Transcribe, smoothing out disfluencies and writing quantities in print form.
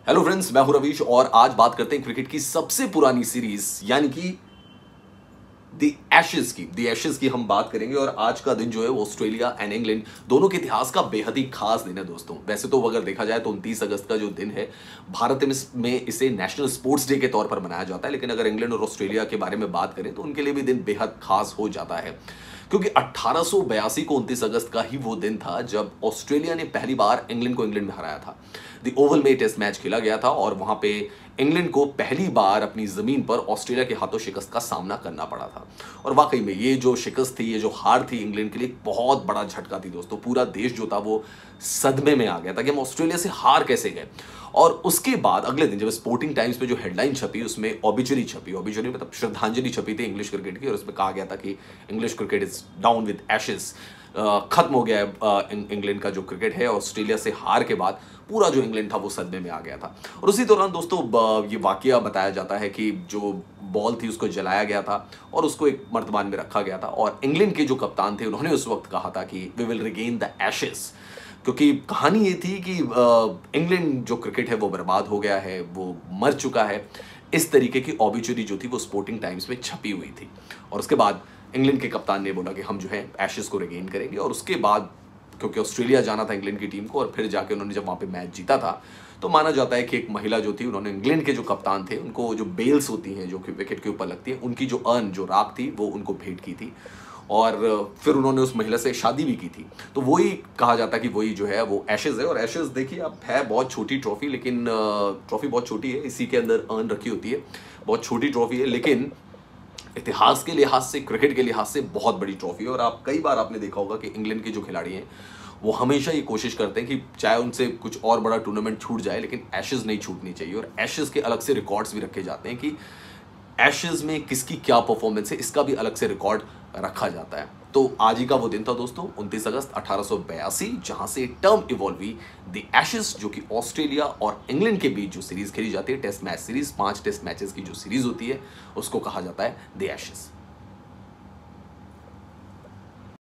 Hello friends, मैं हूं रवीश और आज बात करते हैं क्रिकेट की सबसे पुरानी सीरीज यानी कि द एशेज की हम बात करेंगे। और आज का दिन जो है वो ऑस्ट्रेलिया एंड इंग्लैंड दोनों के इतिहास का बेहद ही खास दिन है दोस्तों। वैसे तो अगर देखा जाए तो 29 अगस्त का जो दिन है भारत में इसे नेशनल स्पोर्ट्स डे के तौर पर मनाया जाता है, लेकिन अगर इंग्लैंड और ऑस्ट्रेलिया के बारे में बात करें तो उनके लिए भी दिन बेहद खास हो जाता है, क्योंकि 1882 को 29 अगस्त का ही वो दिन था जब ऑस्ट्रेलिया ने पहली बार इंग्लैंड को इंग्लैंड में हराया था। द ओवल में टेस्ट मैच खेला गया था और वहां पे इंग्लैंड को पहली बार अपनी जमीन पर ऑस्ट्रेलिया के हाथों शिकस्त का सामना करना पड़ा था। और वाकई में ये जो शिकस्त थी, ये जो हार थी इंग्लैंड के लिए एक बहुत बड़ा झटका थी दोस्तों। पूरा देश जो था वो सदमे में आ गया था कि हम ऑस्ट्रेलिया से हार कैसे गए। और उसके बाद अगले दिन जब स्पोर्टिंग टाइम्स पे जो हेडलाइन छपी उसमें ऑबिचुरी मतलब श्रद्धांजलि छपी थी इंग्लिश क्रिकेट की, और उसमें कहा गया था कि English cricket is down with ashes, खत्म हो गया है इंग्लैंड का जो क्रिकेट है। ऑस्ट्रेलिया से हार के बाद पूरा जो इंग्लैंड था वो सदमे में आ गया था। और उसी दौरान दोस्तों ये वाकया बताया जाता है कि जो बॉल थी उसको जलाया गया था और उसको एक मर्तबान में रखा गया था। और इंग्लैंड के जो कप्तान थे उन्होंने उस वक्त कहा था कि we will regain the Ashes, क्योंकि कहानी ये थी कि इंग्लैंड जो क्रिकेट है वो बर्बाद हो गया है, वो मर चुका है। इस तरीके की ऑबिचुरी जो थी वो स्पोर्टिंग टाइम्स में छपी हुई थी। और उसके बाद इंग्लैंड के कप्तान ने बोला कि हम जो है एशेस को रिगेन करेंगे। और उसके बाद क्योंकि ऑस्ट्रेलिया जाना था इंग्लैंड की टीम को, और फिर जाके उन्होंने जब वहाँ पे मैच जीता था तो माना जाता है कि एक महिला जो थी उन्होंने इंग्लैंड के जो कप्तान थे उनको जो बेल्स होती हैं जो कि विकेट के ऊपर लगती हैं, उनकी जो राख थी वो उनको भेंट की थी। और फिर उन्होंने उस महिला से शादी भी की थी। तो वही कहा जाता है कि वही जो है वो एशेज है। और एशेज देखिए आप, है बहुत छोटी ट्रॉफी, लेकिन ट्रॉफी बहुत छोटी है, इसी के अंदर अर्न रखी होती है। बहुत छोटी ट्रॉफी है लेकिन इतिहास के लिहाज से, क्रिकेट के लिहाज से बहुत बड़ी ट्रॉफी है। और आप कई बार आपने देखा होगा कि इंग्लैंड के जो खिलाड़ी हैं वो हमेशा ये कोशिश करते हैं कि चाहे उनसे कुछ और बड़ा टूर्नामेंट छूट जाए लेकिन एशेज नहीं छूटनी चाहिए। और एशेज के अलग से रिकॉर्ड्स भी रखे जाते हैं कि एशेज में किसकी क्या परफॉर्मेंस है, इसका भी अलग से रिकॉर्ड रखा जाता है। तो आज ही का वो दिन था दोस्तों, 29 अगस्त 1882, जहां से टर्म इवॉल्व हुई द एशेज, जो कि ऑस्ट्रेलिया और इंग्लैंड के बीच जो सीरीज खेली जाती है, test match series, 5 test matches की जो सीरीज होती है उसको कहा जाता है द एशेज।